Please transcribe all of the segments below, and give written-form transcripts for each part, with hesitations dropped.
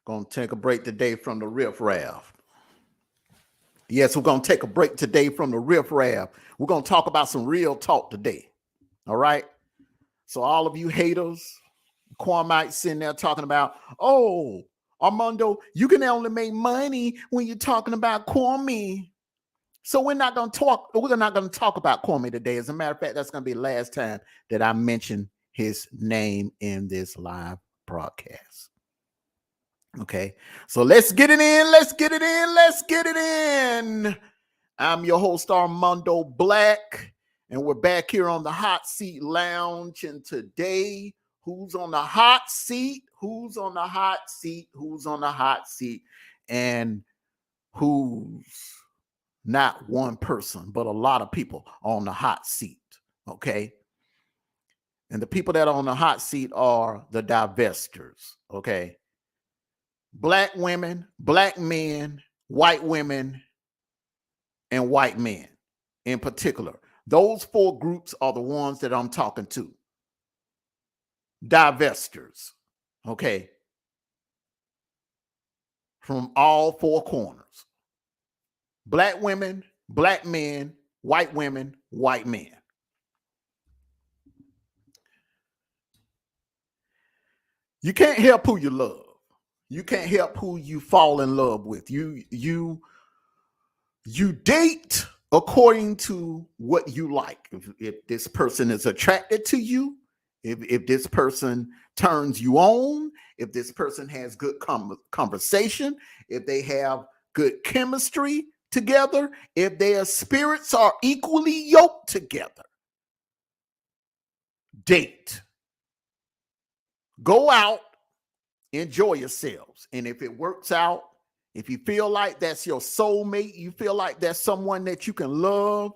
Gonna take a break today from the riffraff. Yes, we're gonna take a break today from the riffraff. We're gonna talk about some real talk today. All right. So all of you haters, Quamites sitting there talking about, oh, Armando, you can only make money when you're talking about Kwame. So we're not gonna talk. We're not gonna talk about Kwame today. As a matter of fact, that's gonna be the last time that I mention his name in this live broadcast. Okay, so let's get it in. Let's get it in. Let's get it in. I'm your host, Armando Black, and we're back here on the Hot Seat Lounge. And today, who's on the hot seat? Who's on the hot seat? Who's on the hot seat? And who's not one person, but a lot of people on the hot seat. Okay. And the people that are on the hot seat are the divestors. Okay. Black women, black men, white women, and white men in particular. Those four groups are the ones that I'm talking to. Divestors. Okay. From all four corners. Black women, black men, white women, white men. You can't help who you love. You can't help who you fall in love with. You date according to what you like. If this person is attracted to you, if this person turns you on, if this person has good conversation, if they have good chemistry together, if their spirits are equally yoked together, date. Go out. Enjoy yourselves. And if it works out, if you feel like that's your soulmate, you feel like that's someone that you can love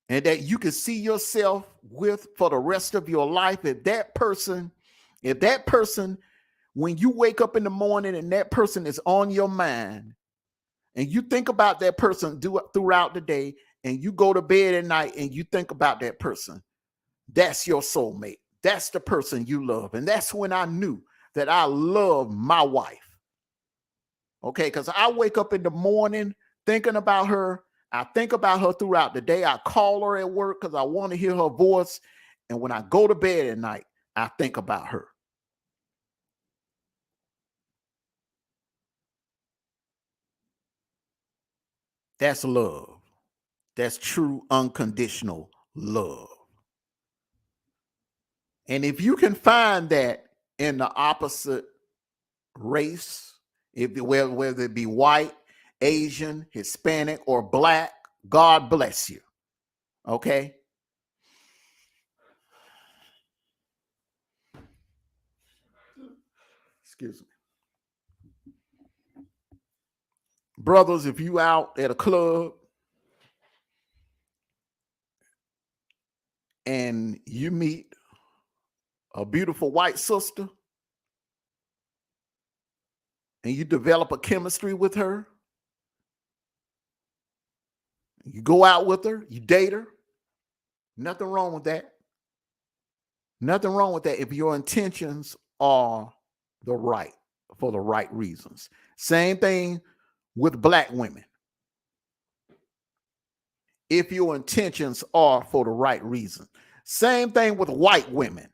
and that you can see yourself with for the rest of your life, if that person, when you wake up in the morning and that person is on your mind and you think about that person throughout the day and you go to bed at night and you think about that person, that's your soulmate. That's the person you love. And that's when I knew that I love my wife. Okay, because I wake up in the morning thinking about her. I think about her throughout the day. I call her at work because I want to hear her voice. And when I go to bed at night, I think about her. That's love. That's true unconditional love. And if you can find that in the opposite race, whether it be white, Asian, Hispanic, or black, God bless you. Okay? Excuse me. Brothers, if you out at a club and you meet a beautiful white sister and you develop a chemistry with her, you go out with her, you date her, nothing wrong with that. Nothing wrong with that if your intentions are for the right reasons. Same thing with black women. If your intentions are for the right reason. Same thing with white women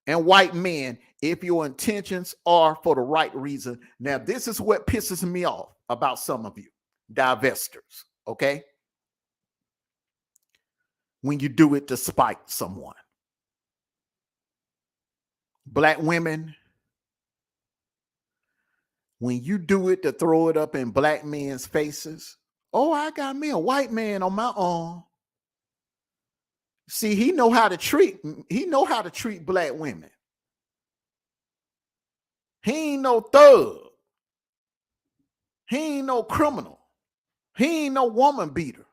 and white men, if your intentions are for the right reason. Now, this is what pisses me off about some of you, divestors, okay? When you do it to spite someone. Black women, when you do it to throw it up in black men's faces, oh, I got me a white man on my arm. See, he know how to treat black women. He ain't no thug. He ain't no criminal. He ain't no woman beater.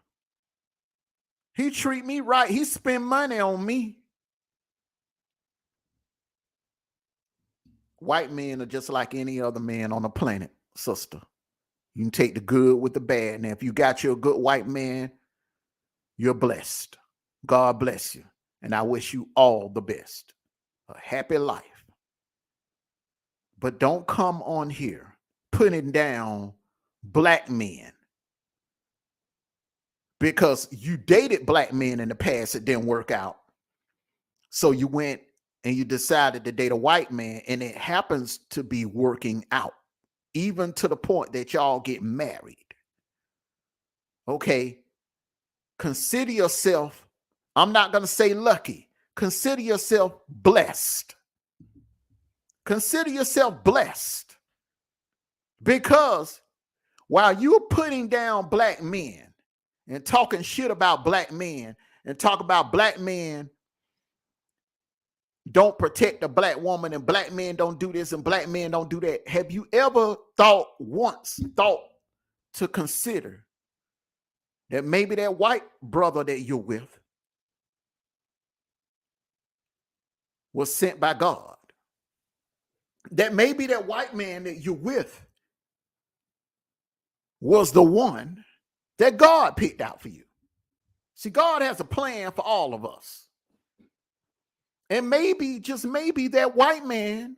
He treat me right. He spend money on me. White men are just like any other man on the planet, sister. You can take the good with the bad. Now, if you got you a good white man, you're blessed. God bless you. And I wish you all the best. A happy life. But don't come on here putting down black men because you dated black men in the past, it didn't work out. So you went and you decided to date a white man, and it happens to be working out, even to the point that y'all get married. Okay. Consider yourself, I'm not going to say lucky, consider yourself blessed. Consider yourself blessed, because while you're putting down black men and talking shit about black men and talk about black men don't protect a black woman and black men don't do this and black men don't do that, have you ever thought to consider that maybe that white brother that you're with was sent by God? That maybe that white man that you're with was the one that God picked out for you. See, God has a plan for all of us. And maybe, just maybe, that white man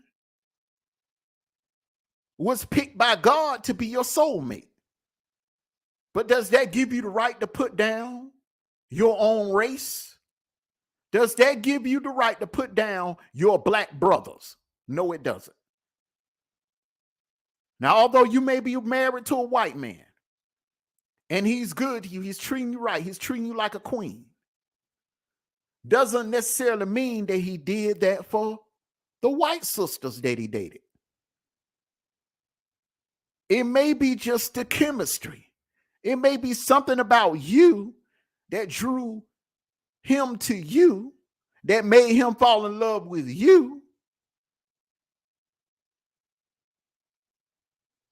was picked by God to be your soulmate. But does that give you the right to put down your own race? Does that give you the right to put down your black brothers? No, it doesn't. Now, although you may be married to a white man and he's good to you, he's treating you right, he's treating you like a queen, doesn't necessarily mean that he did that for the white sisters that he dated. It may be just the chemistry. It may be something about you that drew him to you, that made him fall in love with you.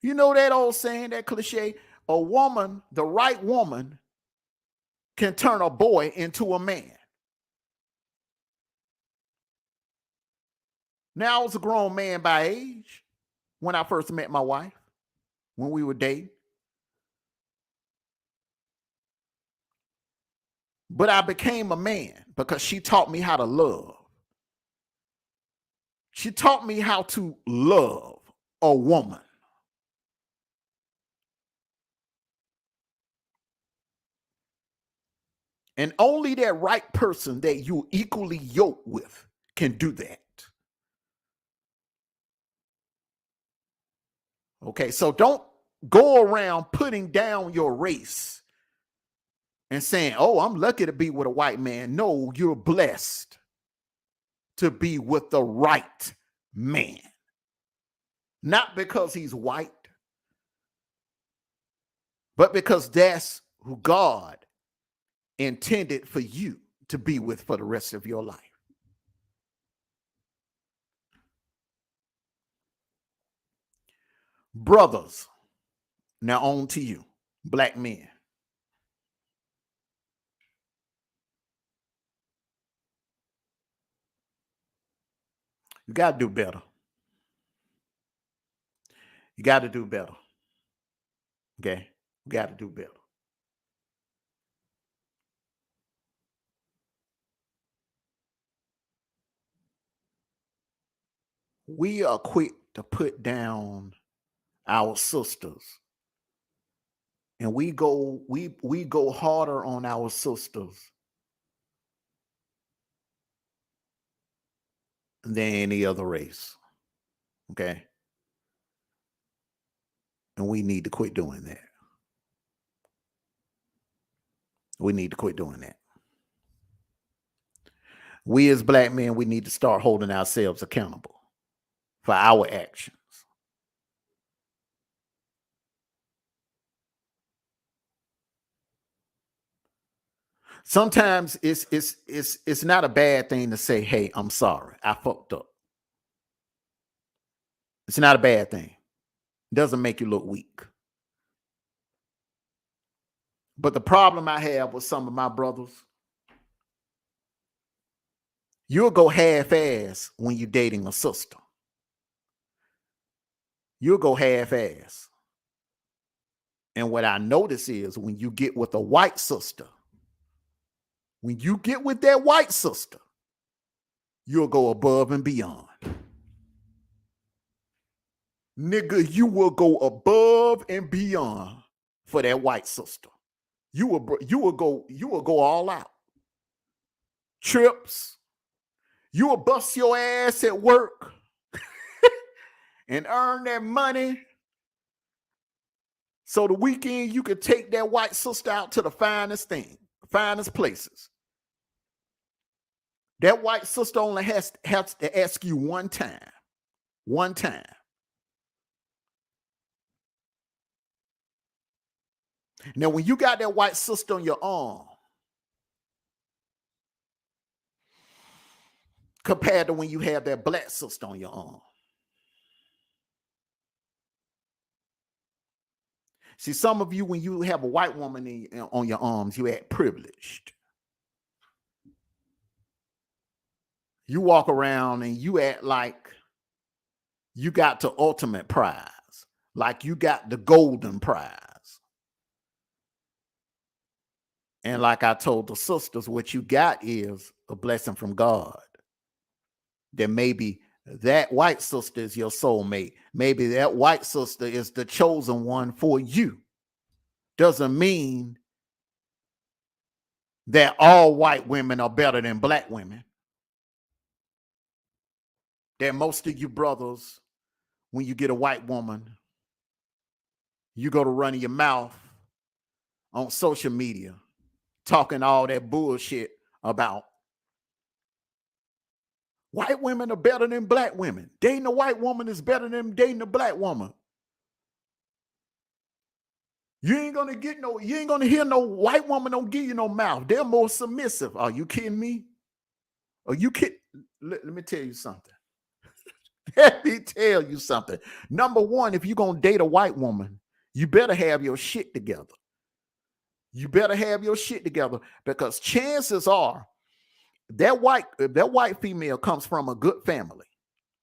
You know that old saying, that cliche, a woman, the right woman, can turn a boy into a man. Now, I was a grown man by age when I first met my wife, when we were dating. But I became a man because she taught me how to love. She taught me how to love a woman. And only that right person that you're equally yoked with can do that. Okay, so don't go around putting down your race and saying, oh, I'm lucky to be with a white man. No, you're blessed to be with the right man. Not because he's white, but because that's who God intended for you to be with for the rest of your life. Brothers, now on to you, black men. You got to do better. You got to do better. Okay? You got to do better. We are quick to put down our sisters. And we go harder on our sisters than any other race. Okay? And we need to quit doing that. We need to quit doing that. We as black men, we need to start holding ourselves accountable for our actions. Sometimes it's not a bad thing to say, hey, I'm sorry, I fucked up. It's not a bad thing. It doesn't make you look weak. But the problem I have with some of my brothers, you'll go half-ass when you're dating a sister. You'll go half-ass. And what I notice is when you get with a white sister, when you get with that white sister, you'll go above and beyond. nigga, you will go above and beyond for that white sister. You will go all out. Trips. You will bust your ass at work and earn that money. So the weekend you could take that white sister out to the finest places. That white sister only has to ask you one time. One time. Now, when you got that white sister on your arm, compared to when you have that black sister on your arm. See, some of you, when you have a white woman on your arms, you act privileged. You walk around and you act like you got the ultimate prize, like you got the golden prize. And like I told the sisters, what you got is a blessing from God. That maybe that white sister is your soulmate. Maybe that white sister is the chosen one for you. Doesn't mean that all white women are better than black women. That most of you brothers, when you get a white woman, you go to running your mouth on social media, talking all that bullshit about white women are better than black women. Dating a white woman is better than dating a black woman. You ain't gonna hear no white woman don't give you no mouth. They're more submissive. Are you kidding me? Are you kidding? Let me tell you something. Let me tell you something. Number one, if you're gonna date a white woman, you better have your shit together. You better have your shit together, because chances are that white female comes from a good family.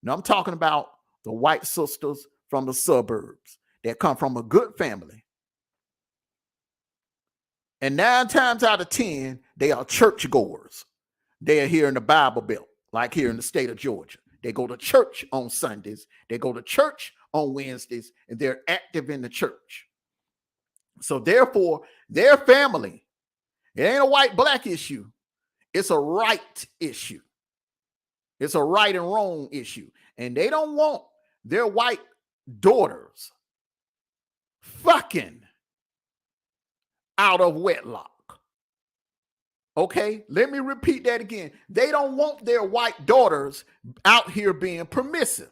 Now I'm talking about the white sisters from the suburbs that come from a good family. And 9 times out of 10, they are churchgoers. They are here in the Bible Belt, like here in the state of Georgia. They go to church on Sundays. They go to church on Wednesdays, and they're active in the church. So therefore, their family, it ain't a white-black issue. It's a right issue. It's a right and wrong issue. And they don't want their white daughters fucking out of wedlock. Okay, let me repeat that again. They don't want their white daughters out here being promiscuous,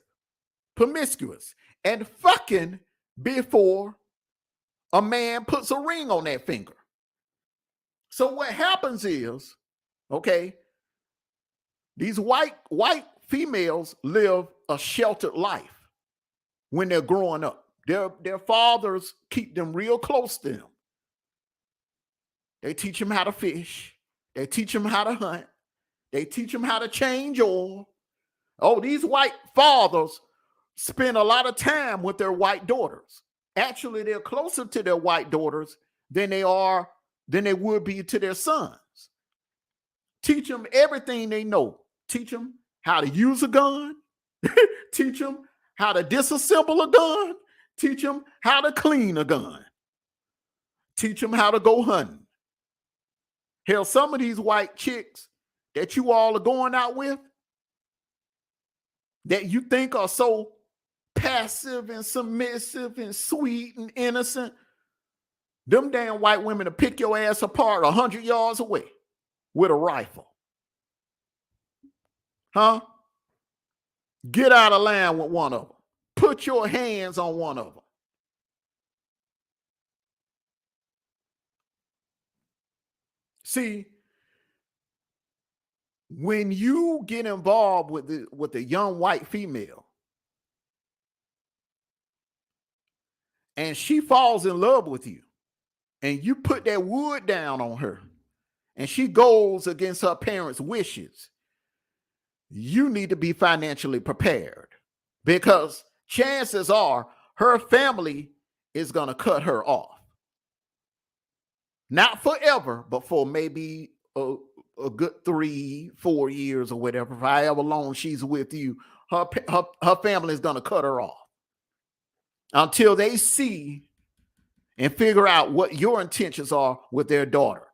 and fucking before a man puts a ring on that finger. So what happens is, okay, these white females live a sheltered life when they're growing up. Their fathers keep them real close to them. They teach them how to fish. They teach them how to hunt. They teach them how to change oil. Oh, these white fathers spend a lot of time with their white daughters. Actually, they're closer to their white daughters than they would be to their sons. Teach them everything they know. Teach them how to use a gun. Teach them how to disassemble a gun. Teach them how to clean a gun. Teach them how to go hunting. Hell, some of these white chicks that you all are going out with, that you think are so passive and submissive and sweet and innocent, them damn white women will pick your ass apart 100 yards away with a rifle. Huh? Get out of line with one of them. Put your hands on one of them. See, when you get involved with a young white female and she falls in love with you and you put that wood down on her and she goes against her parents' wishes, you need to be financially prepared, because chances are her family is going to cut her off. Not forever, but for maybe a good 3-4 years or whatever, however long she's with you, her family is going to cut her off. until they see and figure out what your intentions are with their daughter.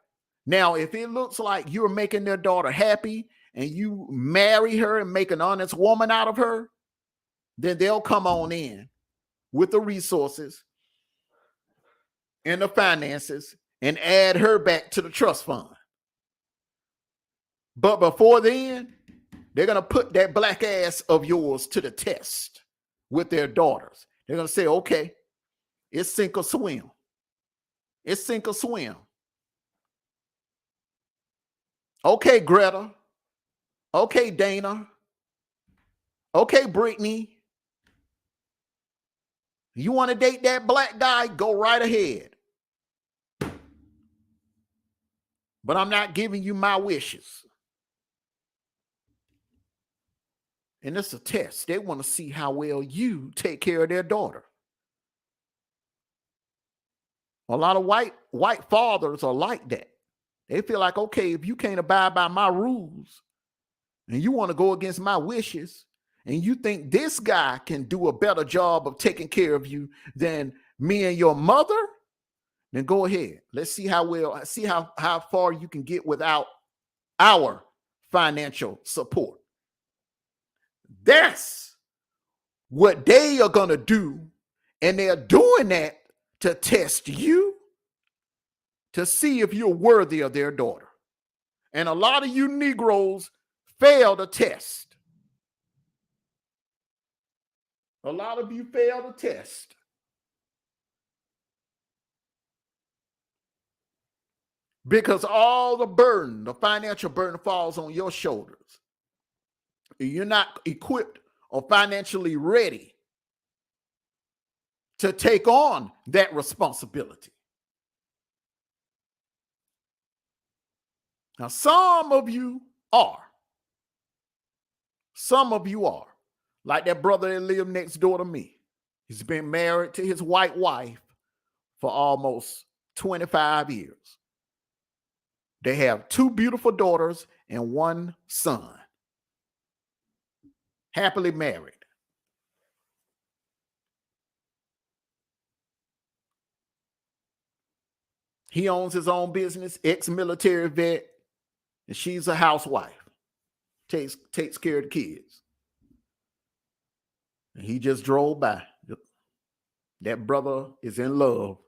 Now, if it looks like you're making their daughter happy and you marry her and make an honest woman out of her, then they'll come on in with the resources and the finances and add her back to the trust fund. But before then, they're going to put that black ass of yours to the test with their daughters. They're going to say, okay, it's sink or swim. It's sink or swim. Okay, Greta. Okay, Dana. Okay, Brittany. You want to date that black guy? Go right ahead. But I'm not giving you my wishes. And it's a test. They want to see how well you take care of their daughter. A lot of white fathers are like that. They feel like, okay, if you can't abide by my rules and you want to go against my wishes and you think this guy can do a better job of taking care of you than me and your mother, then go ahead. Let's see how far you can get without our financial support. That's what they are going to do. And they're doing that to test you, to see if you're worthy of their daughter. And a lot of you Negroes fail the test. A lot of you fail the test. Because all the burden, the financial burden, falls on your shoulders. You're not equipped or financially ready to take on that responsibility. Now, some of you are. Some of you are. Like that brother that lived next door to me. He's been married to his white wife for almost 25 years. They have 2 beautiful daughters and 1 son. Happily married. He owns his own business, ex-military vet, and she's a housewife. Takes care of the kids. And he just drove by. That brother is in love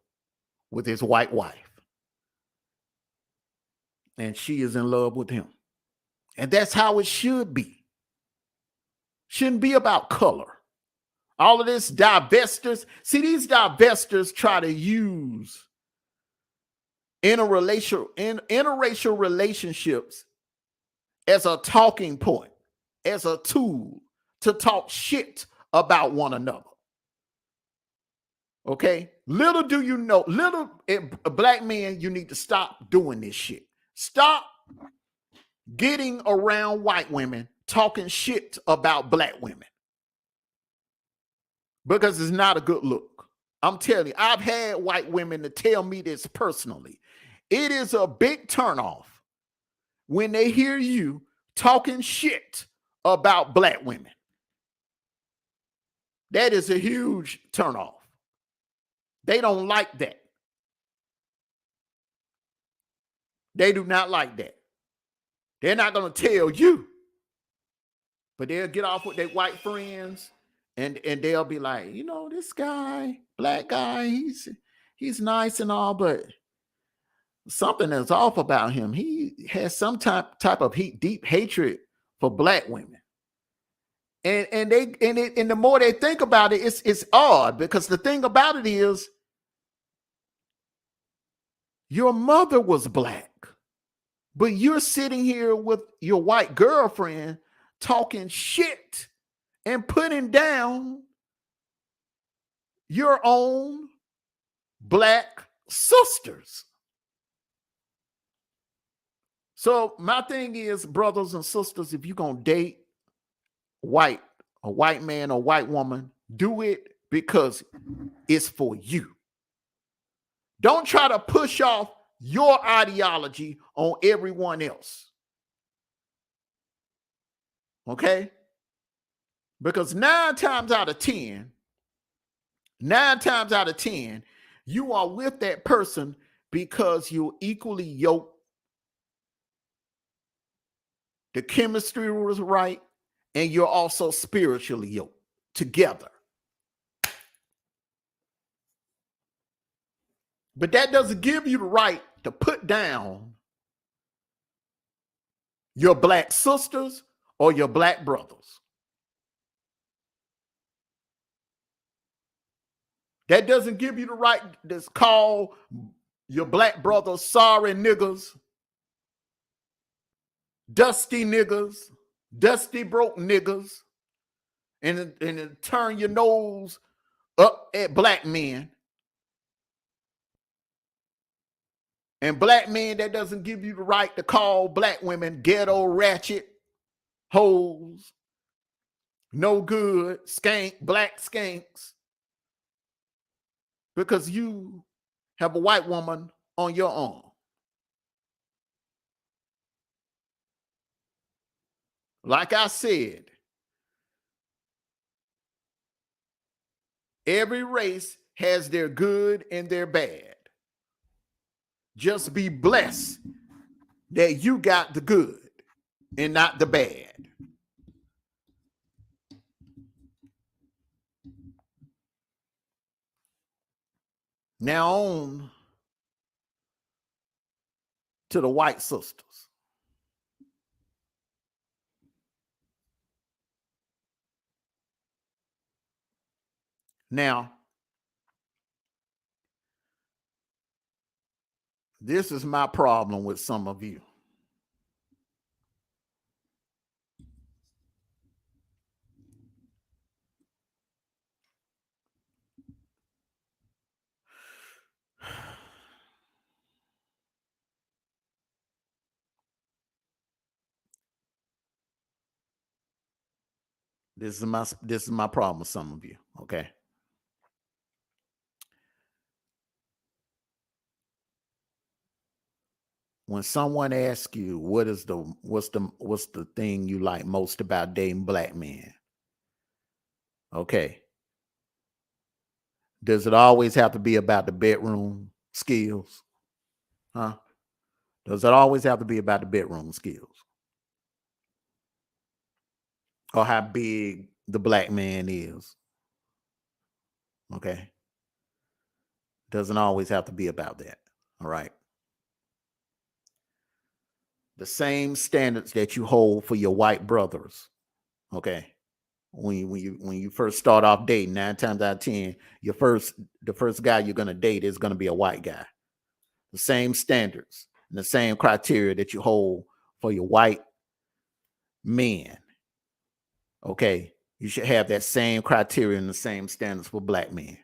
with his white wife. And she is in love with him. And that's how it should be. Shouldn't be about color. All of this divestors. See, these divestors try to use interracial relationships as a talking point, as a tool to talk shit about one another. Okay? Little do you know, black men, you need to stop doing this shit. Stop getting around white women talking shit about black women. Because it's not a good look. I'm telling you, I've had white women to tell me this personally. It is a big turnoff when they hear you talking shit about black women. That is a huge turnoff. They don't like that. They do not like that. They're not going to tell you, but they'll get off with their white friends and they'll be like, you know, this guy, black guy, he's nice and all, but something is off about him. He has some type of deep hatred for black women. And the more they think about it, it's odd, because the thing about it is your mother was black, but you're sitting here with your white girlfriend talking shit and putting down your own black sisters. So my thing is, brothers and sisters, if you're going to date a white man or white woman, do it because it's for you. Don't try to push off your ideology on everyone else. Okay? Because 9 times out of 10, 9 times out of 10, you are with that person because you're equally yoked. The chemistry was right, and you're also spiritually yoked together. But that doesn't give you the right to put down your black sisters or your black brothers. That doesn't give you the right to call your black brothers sorry niggas, dusty niggas, dusty broke niggas, and turn your nose up at black men. And black men, that doesn't give you the right to call black women ghetto ratchet, hoes, no good, skank, black skanks, because you have a white woman on your arm. Like I said, every race has their good and their bad. Just be blessed that you got the good and not the bad. Now on to the white sisters. Now, this is my problem with some of you. This is my problem with some of you, okay? When someone asks you what's the thing you like most about dating black men, okay, does it always have to be about the bedroom skills? Huh? Does it always have to be about the bedroom skills? Or how big the black man is? Okay. Doesn't always have to be about that. All right. The same standards that you hold for your white brothers. Okay. When you first start off dating, 9 times out of 10, the first guy you're gonna date is gonna be a white guy. The same standards and the same criteria that you hold for your white men. Okay. You should have that same criteria and the same standards for black men.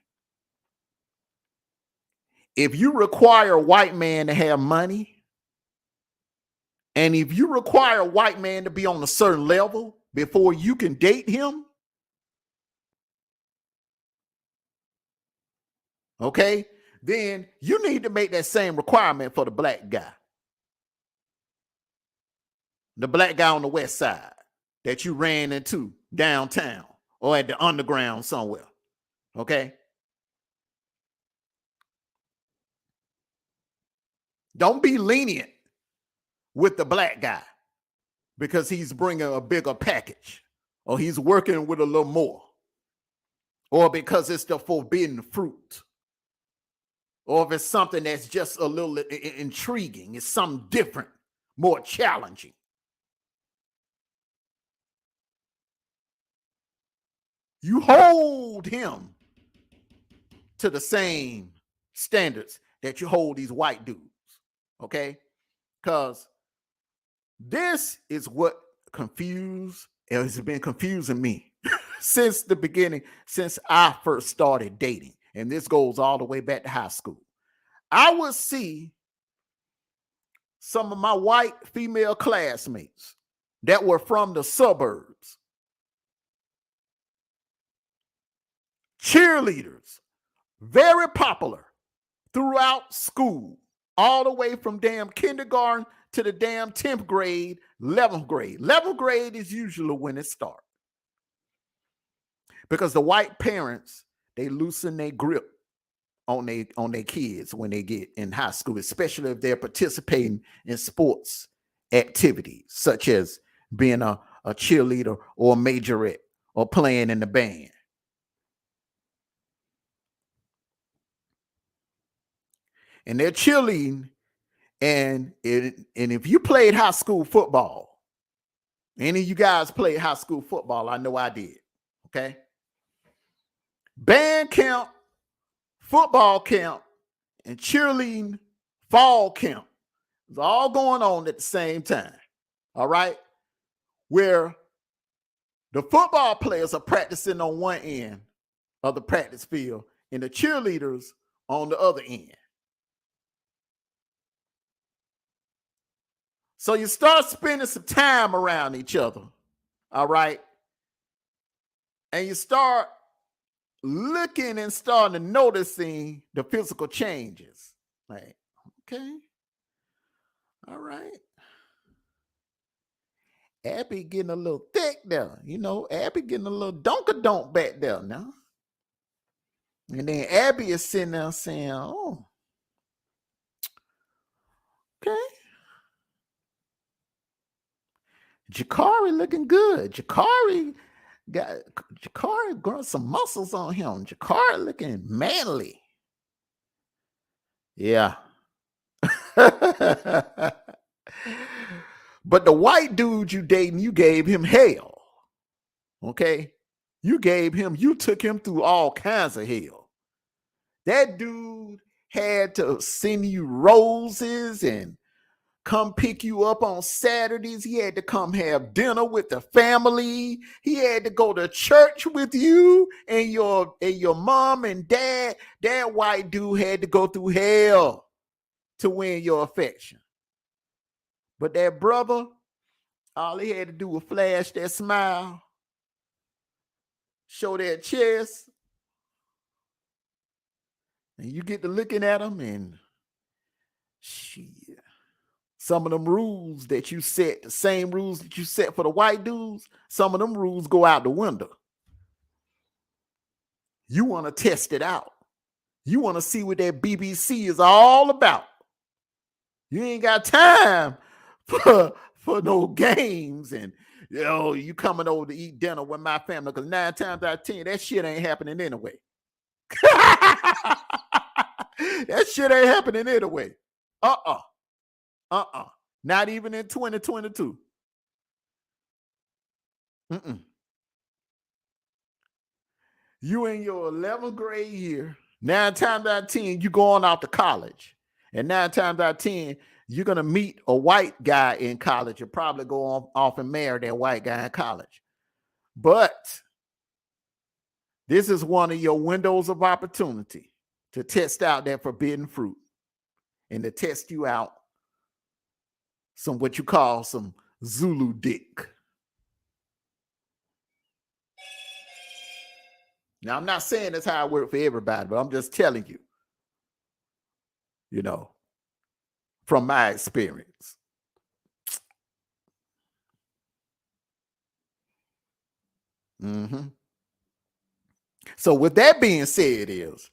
If you require a white man to have money, and if you require a white man to be on a certain level before you can date him, okay, then you need to make that same requirement for the black guy. The black guy on the west side that you ran into downtown or at the underground somewhere. Okay. Don't be lenient with the black guy because he's bringing a bigger package or he's working with a little more or because it's the forbidden fruit or if it's something that's just a little intriguing, it's something different, more challenging. You hold him to the same standards that you hold these white dudes, okay? Because this is what has been confusing me since the beginning, since I first started dating. And this goes all the way back to high school. I would see some of my white female classmates that were from the suburbs, cheerleaders, very popular throughout school, all the way from damn kindergarten to the damn 10th grade, 11th grade. 11th grade is usually when it starts. Because the white parents, they loosen their grip on their kids when they get in high school, especially if they're participating in sports activities such as being a cheerleader or a majorette or playing in the band. And they're cheerleading, and if you played high school football, any of you guys played high school football, I know I did. Okay. Band camp, football camp, and cheerleading fall camp. It's all going on at the same time. All right. Where the football players are practicing on one end of the practice field and the cheerleaders on the other end. So you start spending some time around each other. All right. And you start looking and starting to noticing the physical changes. Like, okay. All right. Abby getting a little thick there. You know, Abby getting a little donka-donk back there now. And then Abby is sitting there saying, oh, okay. Jakari looking good. Jakari growing some muscles on him. Jakari looking manly. Yeah. But the white dude you dating, you gave him hell. Okay? You took him through all kinds of hell. That dude had to send you roses and come pick you up on Saturdays. He had to come have dinner with the family. He had to go to church with you and your mom and dad. That white dude had to go through hell to win your affection. But that brother, all he had to do was flash that smile, show that chest, and you get to looking at him, and shit. Some of them rules that you set, the same rules that you set for the white dudes, some of them rules go out the window. You want to test it out. You want to see what that BBC is all about. You ain't got time for no games and you coming over to eat dinner with my family, because 9 times out of 10, that shit ain't happening anyway. That shit ain't happening anyway. Not even in 2022. You in your 11th grade year, 9 times out of 10, you going off to college. And 9 times out of 10, you're going to meet a white guy in college and probably go off and marry that white guy in college. But this is one of your windows of opportunity to test out that forbidden fruit and to test you out some what you call some Zulu dick. Now, I'm not saying that's how it works for everybody, but I'm just telling you, from my experience. So with that being said, is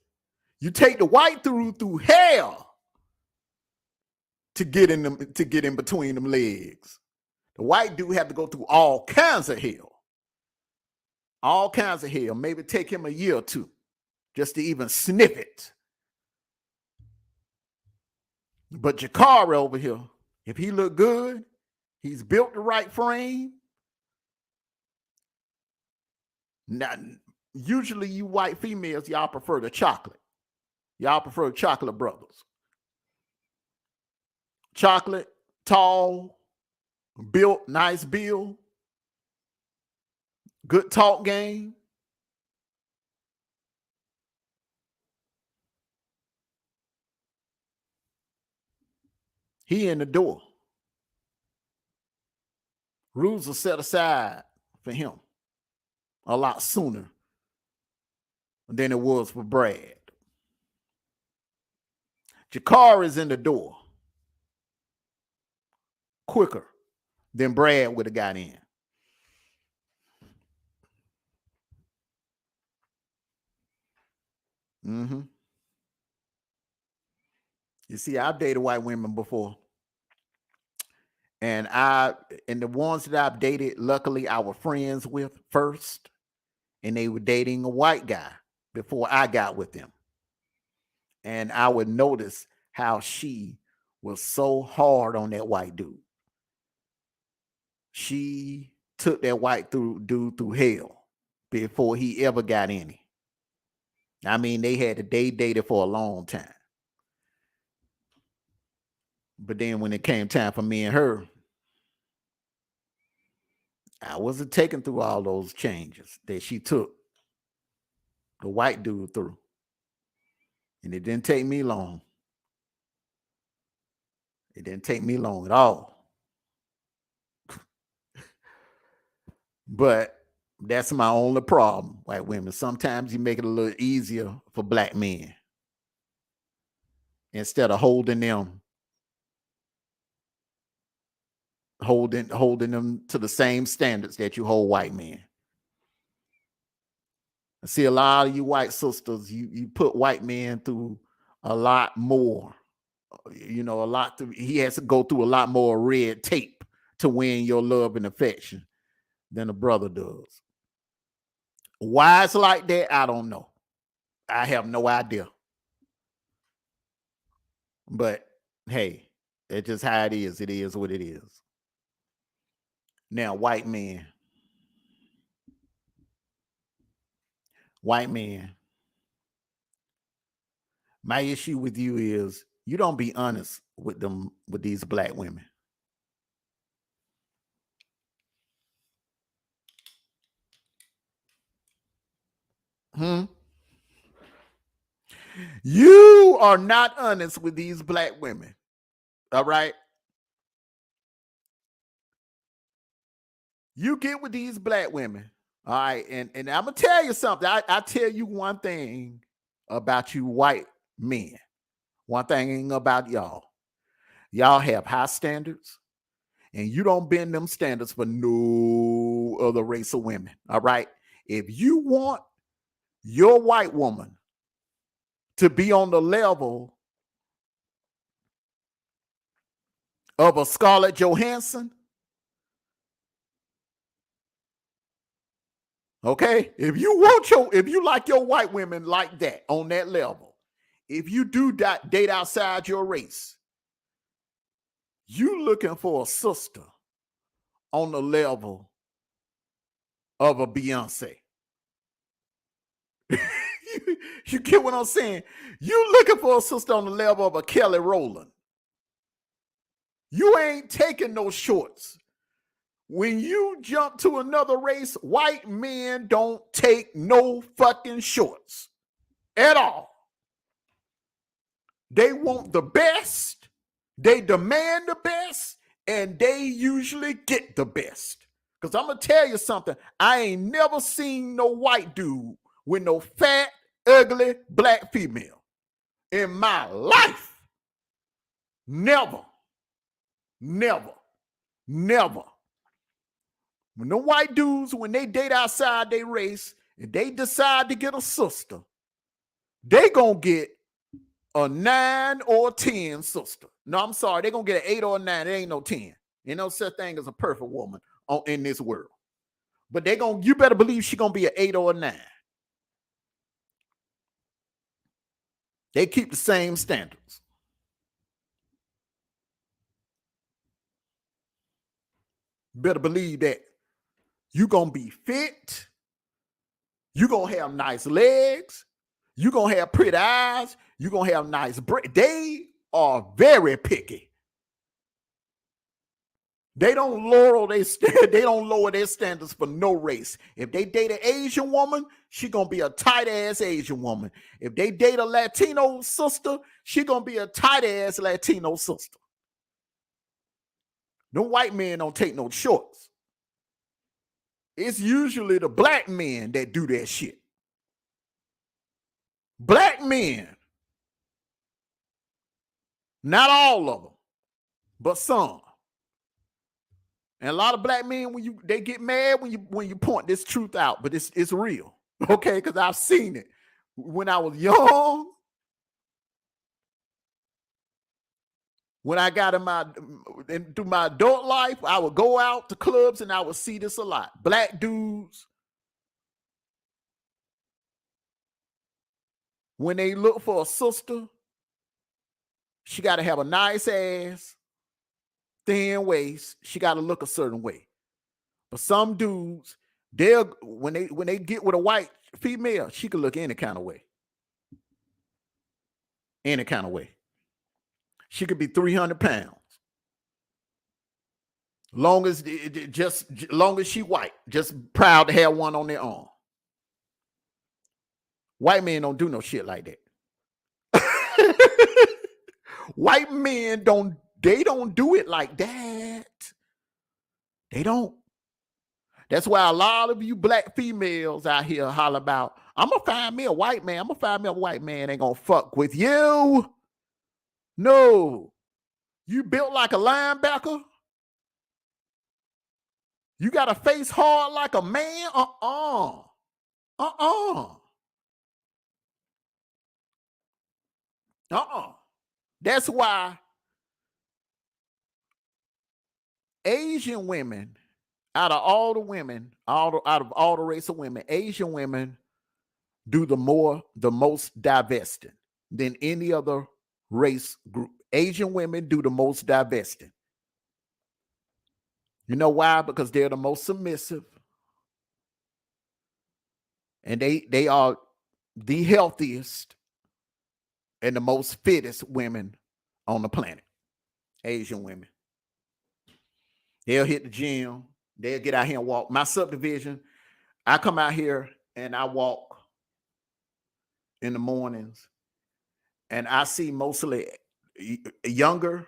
you take the white through hell to get in between them legs. The white dude have to go through all kinds of hell. All kinds of hell. Maybe take him a year or two just to even sniff it. But Jakari over here, if he look good, he's built the right frame. Now, usually you white females, y'all prefer the chocolate. Y'all prefer chocolate brothers. Chocolate, tall, built, nice build, good talk game. He in the door. Rules are set aside for him a lot sooner than it was for Brad. Jakari is in the door quicker than Brad would have got in. Mm-hmm. You see, I've dated white women before. And the ones that I've dated, luckily I was friends with first, and they were dating a white guy before I got with them. And I would notice how she was so hard on that white dude. She took that dude through hell before he ever got any. I mean, they dated for a long time. But then when it came time for me and her, I wasn't taken through all those changes that she took the white dude through. And it didn't take me long. It didn't take me long at all. But that's my only problem, white women. Sometimes you make it a little easier for black men instead of holding them to the same standards that you hold white men. I see a lot of you white sisters, you put white men through a lot more. He has to go through a lot more red tape to win your love and affection than a brother does. Why it's like that, I don't know. I have no idea. But hey, it's just how it is. It is what it is. Now, white men, my issue with you is you don't be honest with these black women. You are not honest with these black women. All right. You get with these black women. All right. And I'm going to tell you something. I tell you one thing about you white men. One thing about y'all. Y'all have high standards, and you don't bend them standards for no other race of women. All right. If you want your white woman to be on the level of a Scarlett Johansson, okay, if you like your white women like that on that level, if you do date outside your race, you looking for a sister on the level of a Beyonce. You get what I'm saying? You looking for a sister on the level of a Kelly Rowland. You ain't taking no shorts. When you jump to another race, white men don't take no fucking shorts at all. They want the best, they demand the best, and they usually get the best. Because I'm going to tell you something. I ain't never seen no white dude with no fat, ugly black female in my life. Never. Never. Never. When the white dudes, when they date outside their race and they decide to get a sister, they gonna get a 9 or a 10 sister. No, I'm sorry, they gonna get an 8 or a 9. It ain't no 10. Ain't no such thing as a perfect woman in this world. But you better believe she gonna be an 8 or a 9. They keep the same standards. Better believe that. You gonna be fit. You gonna have nice legs. You gonna have pretty eyes. You gonna have nice breasts. They are very picky. They don't lower their standards for no race. If they date an Asian woman, she gonna be a tight ass Asian woman. If they date a Latino sister, she gonna be a tight ass Latino sister. No white men don't take no shorts. It's usually the black men that do that shit. Black men, not all of them, but some. And a lot of black men, they get mad when you point this truth out, but it's real, okay? Because I've seen it. When I was young, when I got into my adult life, I would go out to clubs and I would see this a lot. Black dudes, when they look for a sister, she got to have a nice ass, thin waist. She got to look a certain way. But some dudes, when they get with a white female, she can look any kind of way. Any kind of way. She could be 300 pounds. Long as she white, just proud to have one on their arm. White men don't do no shit like that. White men don't do it like that. They don't. That's why a lot of you black females out here holler about, I'm gonna find me a white man. I'm gonna find me a white man ain't gonna fuck with you. No. You built like a linebacker. You got a face hard like a man. That's why Asian women, out of all the women, out of all the race of women, Asian women do the most divesting than any other race group. Asian women do the most divesting. You know why? Because they're the most submissive. And they are the healthiest and the most fittest women on the planet. Asian women. They'll hit the gym. They'll get out here and walk. My subdivision, I come out here and I walk in the mornings, and I see mostly younger,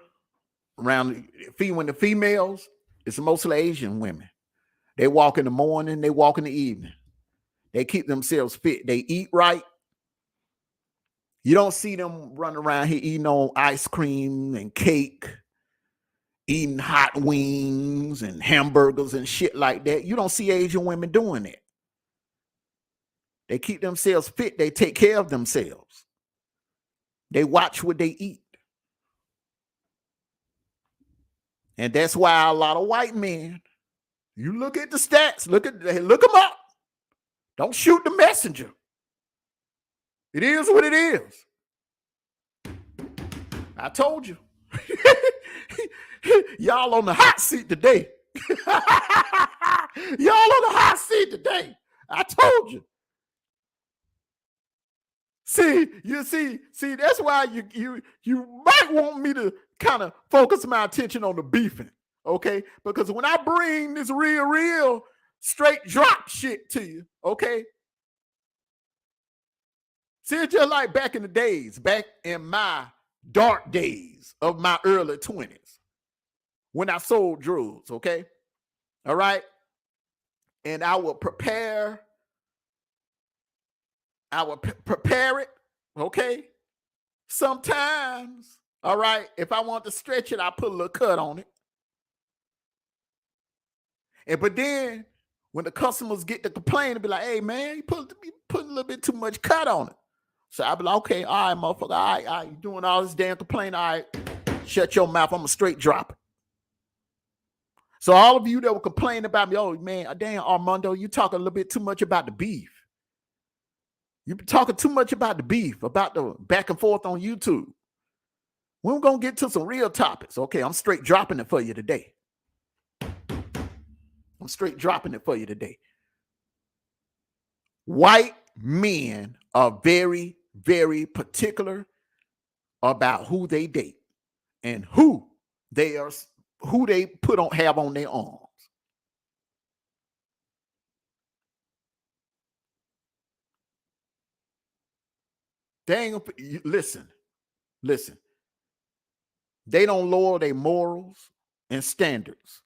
around when the females, it's mostly Asian women. They walk in the morning, they walk in the evening. They keep themselves fit. They eat right. You don't see them running around here eating on ice cream and cake, eating hot wings and hamburgers and shit like that. You don't see Asian women doing that. They keep themselves fit. They take care of themselves. They watch what they eat. And that's why a lot of white men, you look at the stats, look them up. Don't shoot the messenger. It is what it is. I told you. Y'all on the hot seat today. Y'all on the hot seat today. I told you. See, that's why you might want me to kind of focus my attention on the beefing, okay? Because when I bring this real straight drop shit to you, okay? See, it's just like back in the days, back in my dark days of my early 20s, when I sold drugs, okay? All right? And I would prepare it, okay? Sometimes, all right, if I want to stretch it, I put a little cut on it. But then when the customers get to complain, they'll be like, hey, man, you put a little bit too much cut on it. So I'll be like, okay, all right, motherfucker, all right, you doing all this damn complaining, all right, shut your mouth, I'm going to straight drop it. So all of you that were complaining about me, oh, man, damn, Armando, you talking a little bit too much about the beef. You've been talking too much about the beef, about the back and forth on YouTube. We're going to get to some real topics. Okay, I'm straight dropping it for you today. White men are very, very particular about who they date and who they have on their arms. Dang, listen. They don't lower their morals and standards.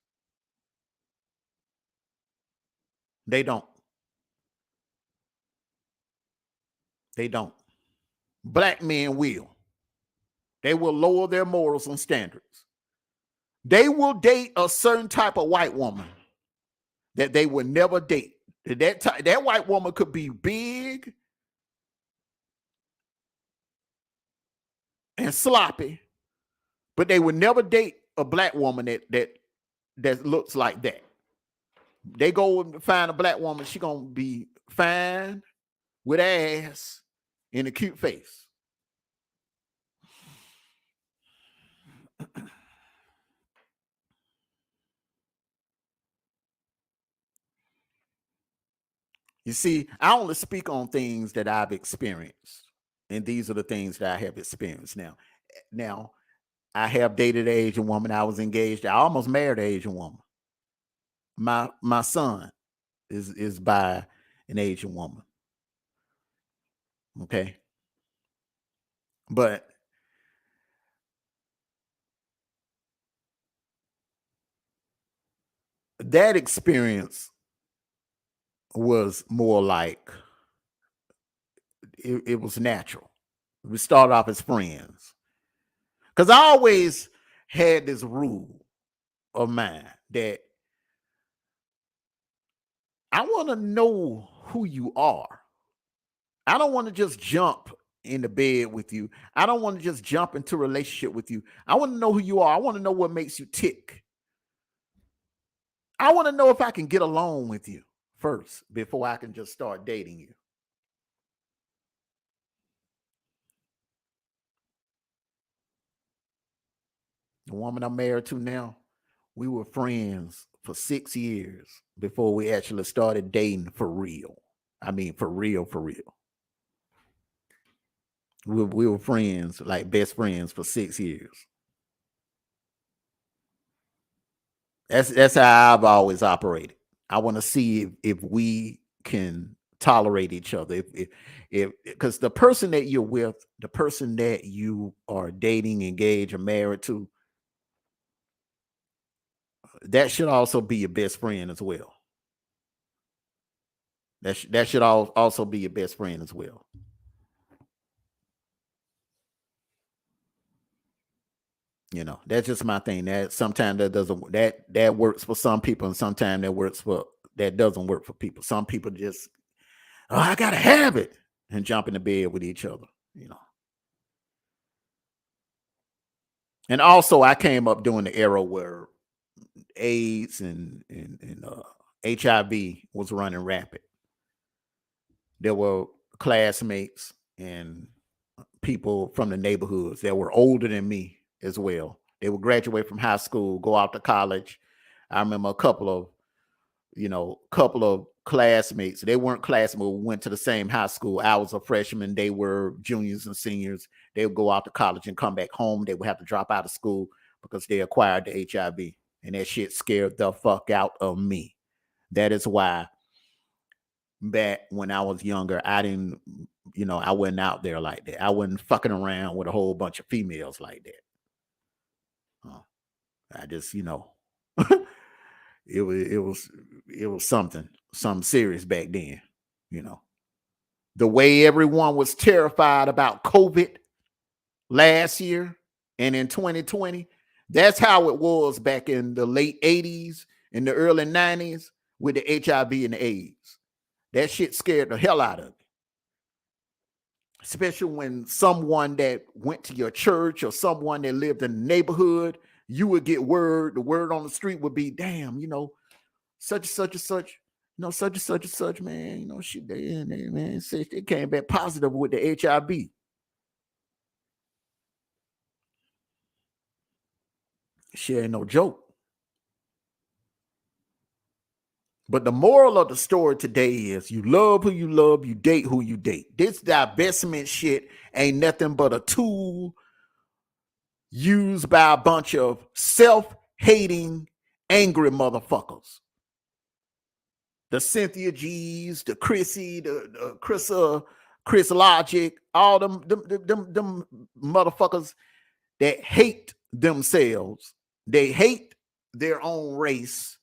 They don't. Black men will. They will lower their morals and standards. They will date a certain type of white woman that they would never date. That white woman could be big. and sloppy, but they would never date a black woman that looks like that. They go and find a black woman, she gonna be fine with ass and a cute face. You see, I only speak on things that I've experienced, and these are the things that I have experienced. Now, I have dated an Asian woman. I was engaged. I almost married an Asian woman. My son is by an Asian woman. Okay, but that experience was more like it was natural. We started off as friends because I always had this rule of mine that I want to know who you are. I don't want to just jump in the bed with you. I don't want to just jump into a relationship with you. I want to know who you are. I want to know what makes you tick. I want to know if I can get along with you first before I can just start dating you. The woman I'm married to now, we were friends for 6 years before we actually started dating for real. I mean, for real, for real. We were friends, like best friends for 6 years. That's how I've always operated. I want to see if we can tolerate each other. If because the person that you're with, the person that you are dating, engaged, or married to, that should also be your best friend as well. That should also be your best friend as well. You know, that's just my thing. That sometimes that doesn't that works for some people, and sometimes that doesn't work for people. Some people just, oh, I gotta have it, and jump in the bed with each other. You know. And also, I came up during the era where AIDS and HIV was running rapid. There were classmates and people from the neighborhoods that were older than me as well. They would graduate from high school, go out to college. I remember a couple of classmates. They weren't classmates. We went to the same high school. I was a freshman. They were juniors and seniors. They would go out to college and come back home. They would have to drop out of school because they acquired the HIV. And that shit scared the fuck out of me. That is why back when I was younger, I wasn't out there like that. I wasn't fucking around with a whole bunch of females like that. I just, it was something serious back then. You know, the way everyone was terrified about COVID last year and in 2020, that's how it was back in the late 80s and the early 90s with the HIV and the AIDS. That shit scared the hell out of me. Especially when someone that went to your church or someone that lived in the neighborhood, you would get the word on the street would be, damn, such and such and such, such and such and such, man, shit, man, they came back positive with the HIV. Shit ain't no joke. But the moral of the story today is you love who you love, you date who you date. This divestment shit ain't nothing but a tool used by a bunch of self-hating, angry motherfuckers. The Cynthia G's, the Chrissy, the Chris Logic, all them motherfuckers that hate themselves. They hate their own race.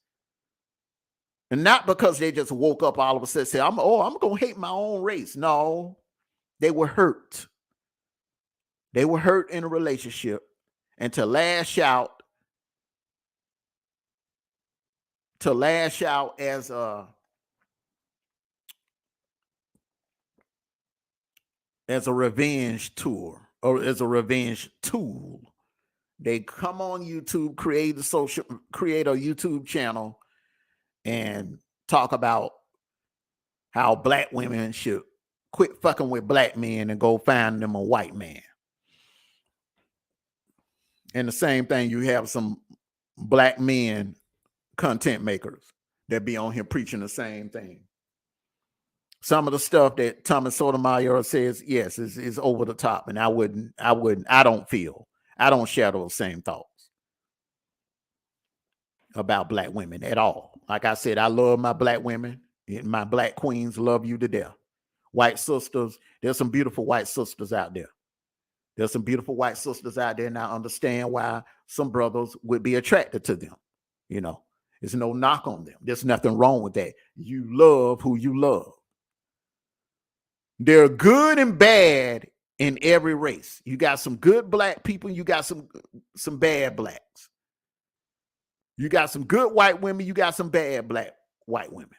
And not because they just woke up all of a sudden and said, I'm gonna hate my own race. No, they were hurt. They were hurt in a relationship, and to lash out as a revenge tour or as a revenge tool. They come on YouTube, create a YouTube channel, and talk about how black women should quit fucking with black men and go find them a white man. And the same thing, you have some black men content makers that be on here preaching the same thing. Some of the stuff that Thomas Sotomayor says, yes, is over the top, and I don't share those same thoughts about black women at all. Like I said, I love my black women, and my black queens love you to death. White sisters, there's some beautiful white sisters out there. There's some beautiful white sisters out there, and I understand why some brothers would be attracted to them. You know, there's no knock on them. There's nothing wrong with that. You love who you love. They're good and bad in every race. You got some good black people, you got some bad blacks. You got some good white women, you got some bad black white women.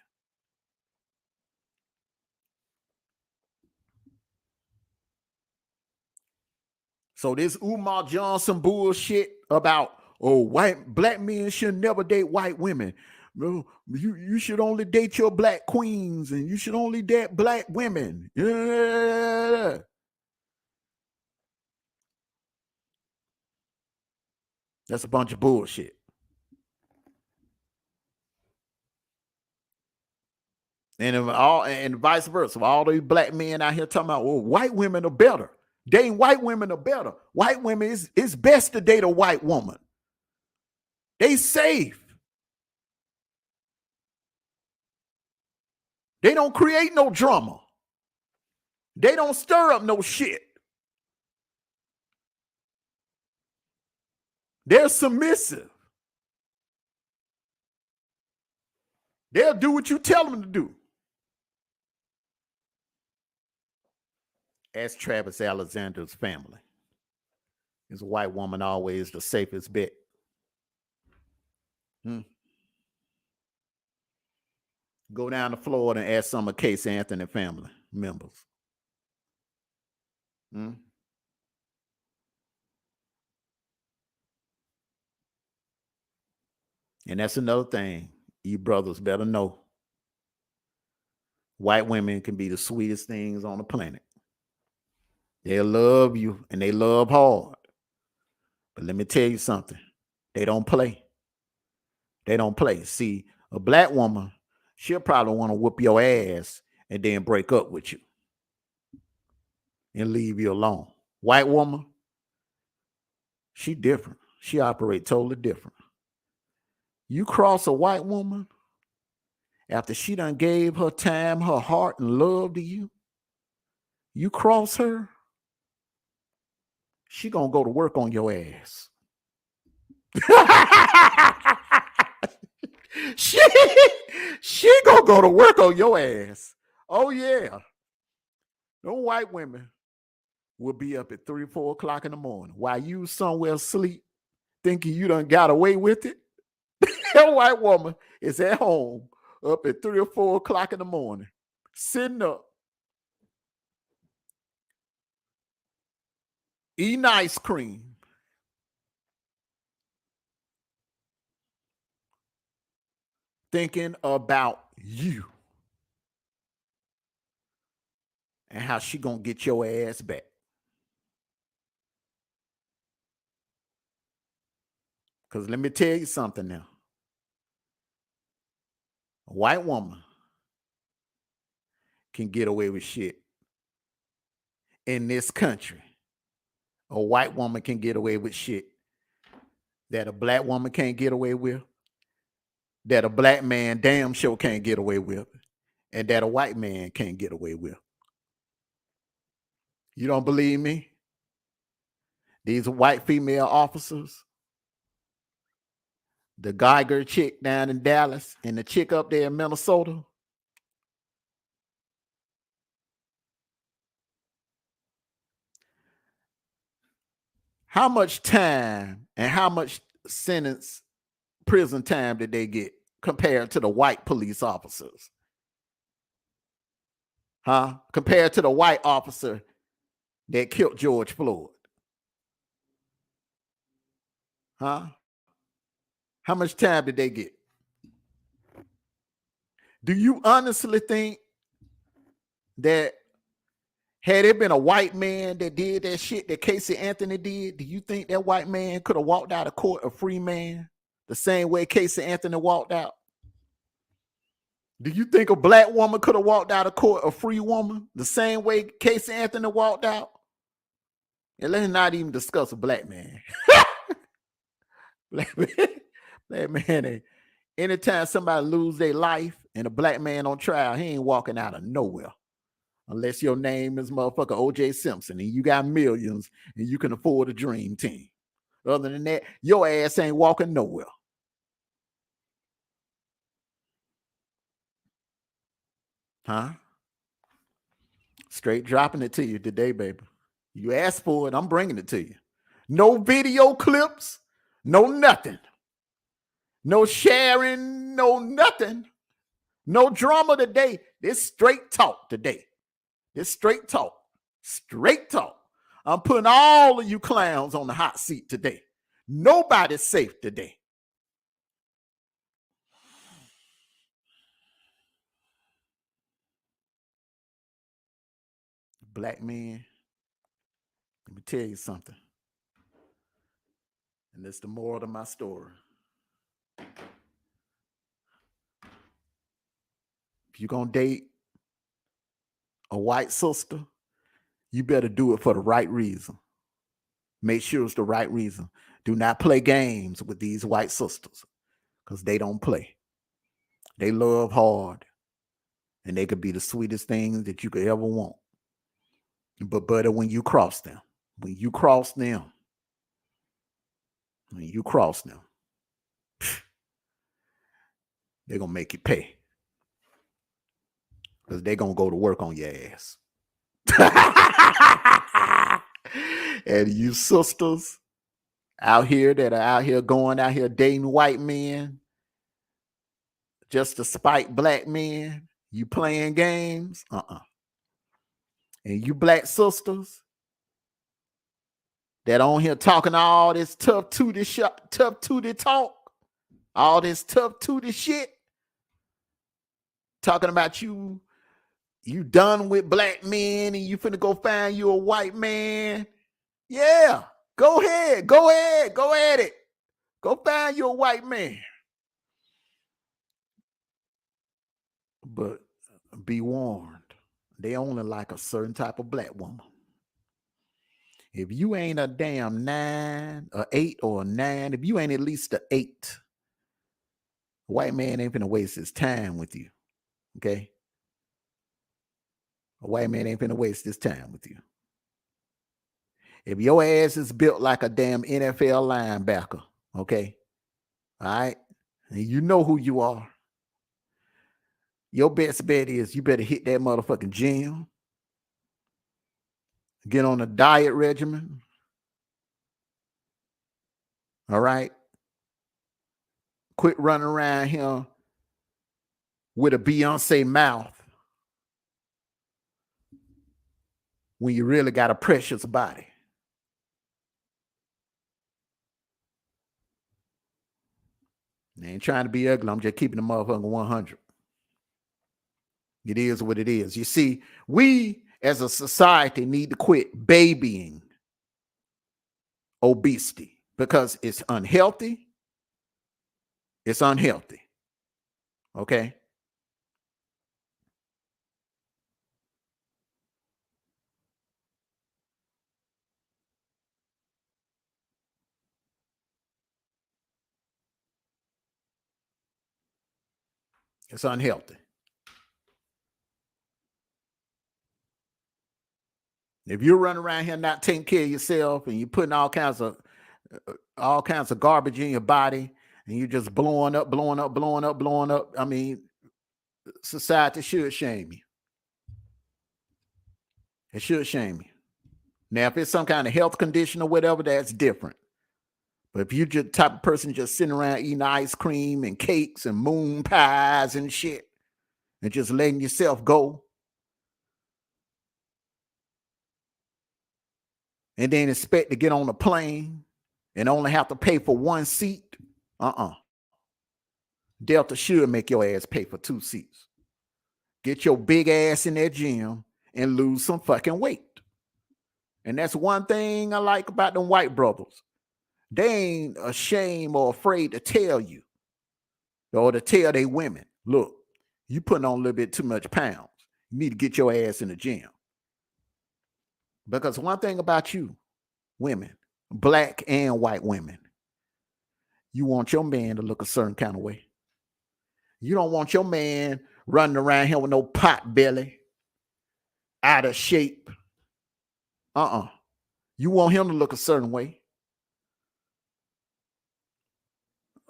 So this Umar Johnson bullshit about, black men should never date white women. You should only date your black queens, and you should only date black women. Yeah. That's a bunch of bullshit. And vice versa. All these black men out here talking about, white women are better. Dating white women are better. White women, it's best to date a white woman. They safe. They don't create no drama. They don't stir up no shit. They're submissive. They'll do what you tell them to do. Ask Travis Alexander's family. Is a white woman always the safest bet? Go down to Florida and ask some of Case Anthony family members. And that's another thing you brothers better know. White women can be the sweetest things on the planet. They love you and they love hard. But let me tell you something. They don't play. They don't play. See, a black woman, she'll probably want to whoop your ass and then break up with you and leave you alone. White woman, she different. She operate totally different. You cross a white woman after she done gave her time, her heart, and love to you, you cross her, she gonna go to work on your ass. she gonna go to work on your ass. Oh yeah. No white women will be up at 3 or 4 o'clock in the morning while you somewhere asleep thinking you done got away with it. That white woman is at home up at 3 or 4 o'clock in the morning, sitting up, eating ice cream, thinking about you and how she gonna get your ass back. Because let me tell you something now. A white woman can get away with shit in this country. A white woman can get away with shit that a black woman can't get away with, that a black man damn sure can't get away with, and that a white man can't get away with. You don't believe me? These white female officers, the Geiger chick down in Dallas and the chick up there in Minnesota, how much time and how much prison time did they get compared to the white police officers? Compared to the white officer that killed George Floyd. Huh? How much time did they get? Do you honestly think that had it been a white man that did that shit that Casey Anthony did, do you think that white man could have walked out of court a free man the same way Casey Anthony walked out? Do you think a black woman could have walked out of court a free woman the same way Casey Anthony walked out? And let's not even discuss a black man. black man, anytime somebody lose their life and a black man on trial, he ain't walking out of nowhere. Unless your name is motherfucker O.J. Simpson and you got millions and you can afford a dream team. Other than that, your ass ain't walking nowhere. Huh? Straight dropping it to you today, baby. You asked for it, I'm bringing it to you. No video clips, no nothing. No sharing, no nothing. No drama today. This straight talk today. This straight talk. Straight talk. I'm putting all of you clowns on the hot seat today. Nobody's safe today. Black man, let me tell you something. And that's the moral of my story. If you're going to date a white sister, you better do it for the right reason. Make sure it's the right reason. Do not play games with these white sisters because they don't play. They love hard and they could be the sweetest things that you could ever want. But better when you cross them. When you cross them, they're going to make you pay. Because they're going to go to work on your ass. And you sisters out here that are out here going out here dating white men just to spite black men, you playing games? And you black sisters that on here talking all this tough tooty talk, all this tough tooty shit, talking about you done with black men and you finna go find you a white man. Yeah, go ahead, go at it. Go find you a white man. But be warned, they only like a certain type of black woman. If you ain't a damn 9, or 8, or a 9, if you ain't at least a 8, a white man ain't finna waste his time with you. Okay? A white man ain't finna waste his time with you. If your ass is built like a damn NFL linebacker, okay? All right? And you know who you are. Your best bet is you better hit that motherfucking gym. Get on a diet regimen. All right? Quit running around here with a Beyonce mouth when you really got a precious body. I ain't trying to be ugly. I'm just keeping the motherfucking 100. It is what it is. You see, we as a society need to quit babying obesity because it's unhealthy. It's unhealthy. Okay? It's unhealthy. If you're running around here not taking care of yourself and you're putting all kinds of garbage in your body and you're just blowing up, I mean, society should shame you. It should shame you. Now, if it's some kind of health condition or whatever, that's different. But if you're just the type of person just sitting around eating ice cream and cakes and moon pies and shit and just letting yourself go and then expect to get on a plane and only have to pay for one seat, Delta should make your ass pay for 2 seats. Get your big ass in that gym and lose some fucking weight. And that's one thing I like about them white brothers. They ain't ashamed or afraid to tell you or to tell they women, look, you putting on a little bit too much pounds. You need to get your ass in the gym. Because one thing about you, women, black and white women, you want your man to look a certain kind of way. You don't want your man running around here with no pot belly, out of shape. You want him to look a certain way.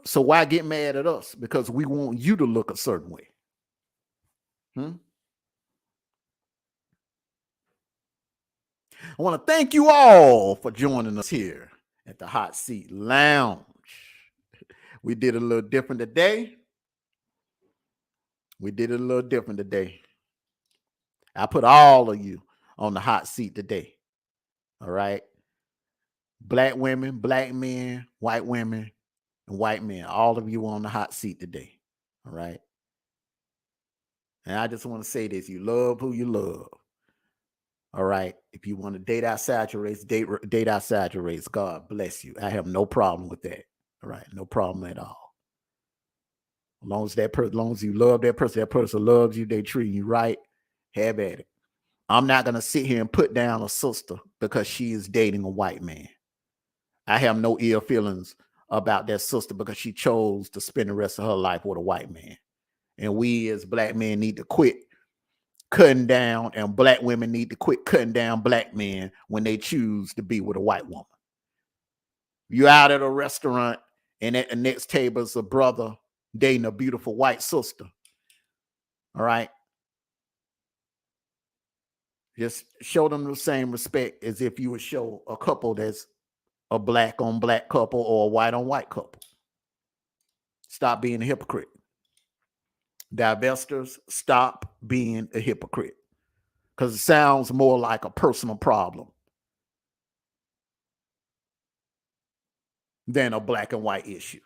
So why get mad at us? Because we want you to look a certain way. I want to thank you all for joining us here at the Hot Seat Lounge. We did a little different today. I put all of you on the hot seat today. All right. Black women, black men, white women, and white men. All of you on the hot seat today. All right. And I just want to say this. You love who you love. All right. If you want to date outside your race, date outside your race. God bless you. I have no problem with that. All right. No problem at all. As long as you love that person loves you, they treat you right, have at it. I'm not going to sit here and put down a sister because she is dating a white man. I have no ill feelings about that sister because she chose to spend the rest of her life with a white man. And we as black men need to quit cutting down, and black women need to quit cutting down black men when they choose to be with a white woman. You out at a restaurant and at the next table is a brother dating a beautiful white sister. All right. Just show them the same respect as if you would show a couple that's a black on black couple or a white on white couple. Stop being a hypocrite. Divestors, stop being a hypocrite. Because it sounds more like a personal problem than a black and white issue.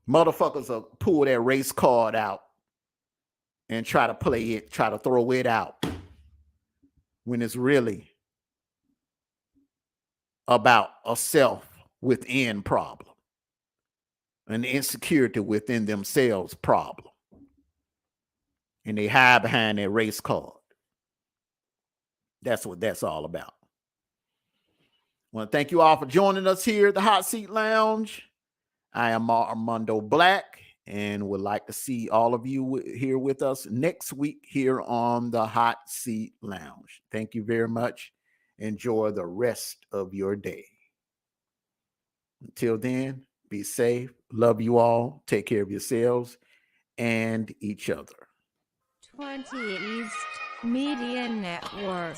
Motherfuckers will pull their race card out and try to play it, try to throw it out when it's really about a self-within problem, an insecurity within themselves problem. And they hide behind their race card. That's what that's all about. I want to thank you all for joining us here at the Hot Seat Lounge. I am Armando Black and would like to see all of you here with us next week here on the Hot Seat Lounge. Thank you very much. Enjoy the rest of your day. Until then, be safe. Love you all. Take care of yourselves and each other. 20 East Media Network.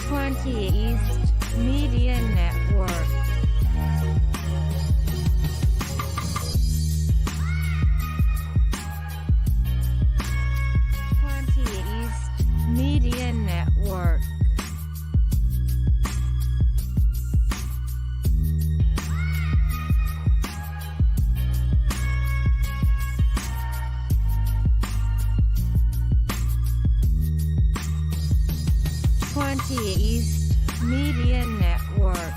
20 East Media Network. 20 East Media Network. 20 East Media Network.